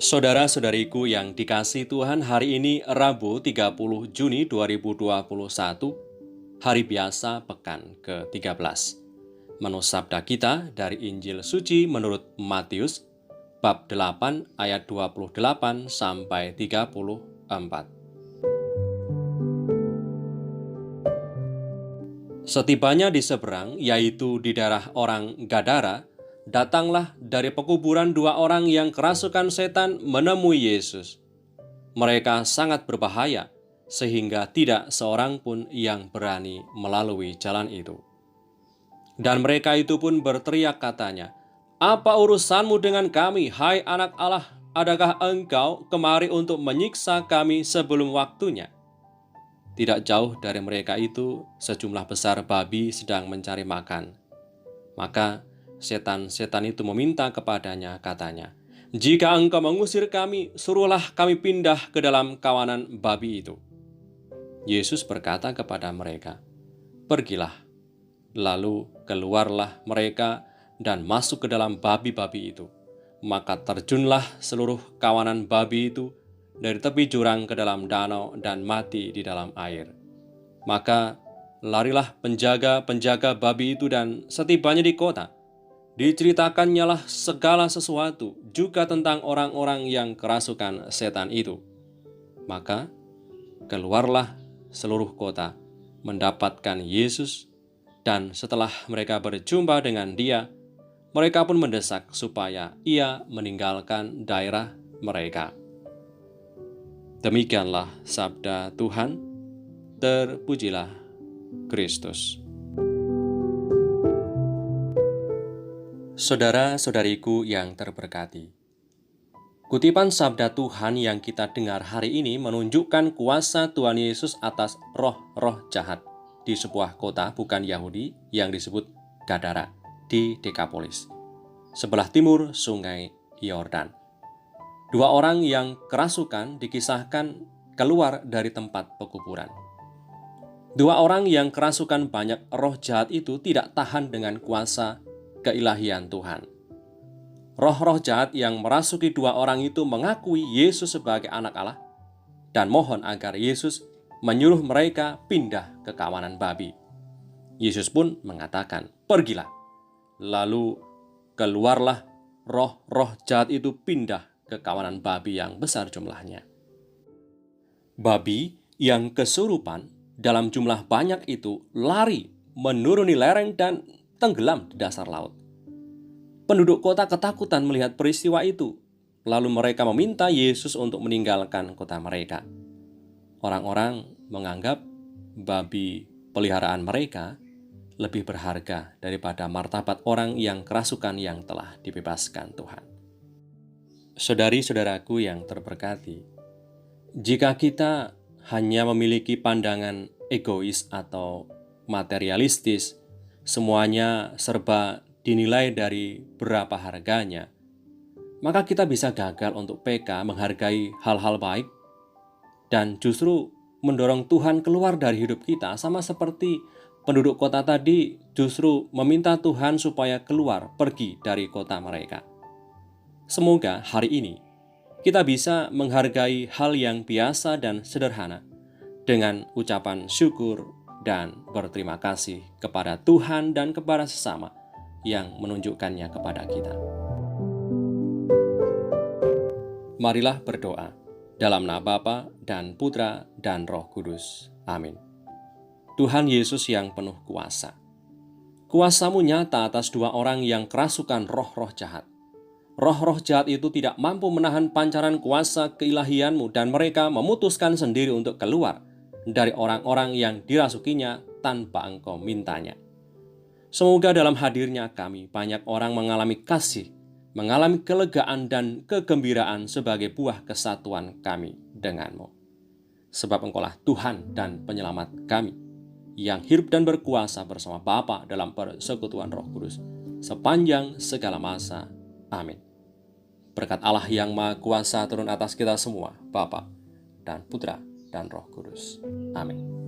Saudara-saudariku yang dikasihi Tuhan, hari ini Rabu 30 Juni 2021, hari biasa pekan ke-13. Menu sabda kita dari Injil Suci menurut Matius, bab 8 ayat 28 sampai 34. Setibanya di seberang, yaitu di daerah orang Gadara, datanglah dari pekuburan dua orang yang kerasukan setan menemui Yesus. Mereka sangat berbahaya, sehingga tidak seorang pun yang berani melalui jalan itu. Dan mereka itu pun berteriak katanya, "Apa urusanmu dengan kami, hai anak Allah? Adakah engkau kemari untuk menyiksa kami sebelum waktunya?" Tidak jauh dari mereka itu, sejumlah besar babi sedang mencari makan. Maka setan-setan itu meminta kepadanya, katanya, "Jika engkau mengusir kami, suruhlah kami pindah ke dalam kawanan babi itu." Yesus berkata kepada mereka, "Pergilah." Lalu keluarlah mereka dan masuk ke dalam babi-babi itu. Maka terjunlah seluruh kawanan babi itu dari tepi jurang ke dalam danau dan mati di dalam air. Maka larilah penjaga-penjaga babi itu, dan setibanya di kota, diceritakannya lah segala sesuatu juga tentang orang-orang yang kerasukan setan itu. Maka keluarlah seluruh kota mendapatkan Yesus, dan setelah mereka berjumpa dengan Dia, mereka pun mendesak supaya Ia meninggalkan daerah mereka. Demikianlah sabda Tuhan. Terpujilah Kristus. Saudara-saudariku yang terberkati, kutipan sabda Tuhan yang kita dengar hari ini menunjukkan kuasa Tuhan Yesus atas roh-roh jahat di sebuah kota bukan Yahudi yang disebut Gadara di Dekapolis, sebelah timur sungai Yordan. Dua orang yang kerasukan dikisahkan keluar dari tempat pekuburan. Dua orang yang kerasukan banyak roh jahat itu tidak tahan dengan kuasa keilahian Tuhan. Roh-roh jahat yang merasuki dua orang itu mengakui Yesus sebagai anak Allah dan mohon agar Yesus menyuruh mereka pindah ke kawanan babi. Yesus pun mengatakan, "Pergilah." Lalu keluarlah roh-roh jahat itu pindah ke kawanan babi yang besar jumlahnya. Babi yang kesurupan dalam jumlah banyak itu lari menuruni lereng dan tenggelam di dasar laut. Penduduk kota ketakutan melihat peristiwa itu. Lalu mereka meminta Yesus untuk meninggalkan kota mereka. Orang-orang menganggap babi peliharaan mereka lebih berharga daripada martabat orang yang kerasukan yang telah dibebaskan Tuhan. Saudari-saudaraku yang terberkati, jika kita hanya memiliki pandangan egois atau materialistis, semuanya serba dinilai dari berapa harganya, maka kita bisa gagal untuk peka menghargai hal-hal baik dan justru mendorong Tuhan keluar dari hidup kita, sama seperti penduduk kota tadi justru meminta Tuhan supaya keluar, pergi dari kota mereka. Semoga hari ini kita bisa menghargai hal yang biasa dan sederhana dengan ucapan syukur dan berterima kasih kepada Tuhan dan kepada sesama yang menunjukkannya kepada kita. Marilah berdoa dalam nama Bapa dan Putra dan Roh Kudus. Amin. Tuhan Yesus yang penuh kuasa, kuasa-Mu nyata atas dua orang yang kerasukan roh-roh jahat. Roh-roh jahat itu tidak mampu menahan pancaran kuasa keilahian-Mu, dan mereka memutuskan sendiri untuk keluar dari orang-orang yang dirasukinya tanpa Engkau mintanya. Semoga dalam hadirnya kami, banyak orang mengalami kasih, mengalami kelegaan dan kegembiraan sebagai buah kesatuan kami dengan-Mu. Sebab Engkaulah Tuhan dan Penyelamat kami, yang hidup dan berkuasa bersama Bapa dalam persekutuan Roh Kudus sepanjang segala masa. Amin. Berkat Allah yang Maha Kuasa turun atas kita semua, Bapa dan Putra dan Roh Kudus. Amin.